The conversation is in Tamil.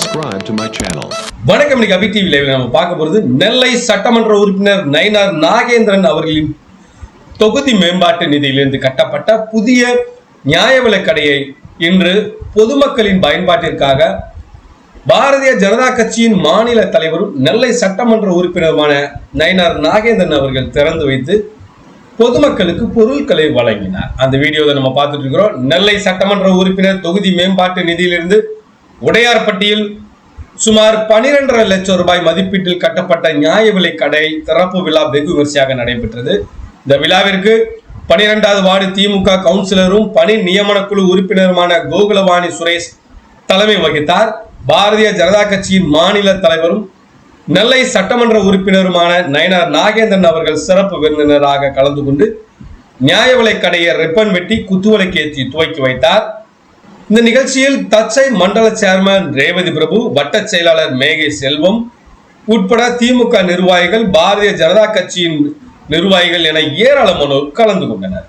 subscribe to my channel. வணக்கம். இன்னைக்கு அபி டிவி லைவ்ல நம்ம பார்க்க போறது நெல்லை சட்டமன்ற உறுப்பினர் நயினார் நாகேந்திரன் அவர்களின் தொகுதி மேம்பாட்டு நிதியிலிருந்து கட்டப்பட்ட புதிய நியாய விலைக் கடையை இன்று பொதுமக்களின் பயன்பாட்டிற்காக பாரதிய ஜனதா கட்சியின் மாநில தலைவரும் நெல்லை சட்டமன்ற உறுப்பினருமான நயினார் நாகேந்திரன் அவர்கள் திறந்து வைத்து பொதுமக்களுக்கு பொருட்களை வழங்கினார். அந்த வீடியோவை நம்ம பார்த்துட்டு இருக்கிறோம். நெல்லை சட்டமன்ற உறுப்பினர் தொகுதி மேம்பாட்டு நிதியிலிருந்து உடையார்பட்டியில் சுமார் 12.5 லட்சம் ரூபாய் மதிப்பீட்டில் கட்டப்பட்ட நியாய விலைக் கடை திறப்பு விழா வெகு விமர்சையாக நடைபெற்றது. இந்த விழாவிற்கு 12வது வார்டு திமுக கவுன்சிலரும் பணி நியமன குழு உறுப்பினருமான கோகுலவாணி சுரேஷ் தலைமை வகித்தார். பாரதிய ஜனதா கட்சியின் மாநில தலைவரும் நெல்லை சட்டமன்ற உறுப்பினருமான நயினார் நாகேந்திரன் அவர்கள் சிறப்பு விருந்தினராக கலந்து கொண்டு நியாய விலைக் கடையை ரிப்பன் வெட்டி குத்துவிளக்கு ஏற்றி துவக்கி வைத்தார். இந்த நிகழ்ச்சியில் தச்சை மண்டல சேர்மன் ரேவதி பிரபு, வட்ட செயலாளர் மேகை செல்வம் உட்பட திமுக நிர்வாகிகள், பாரதிய ஜனதா கட்சியின் நிர்வாகிகள் என ஏராளமானோர் கலந்து கொண்டனர்.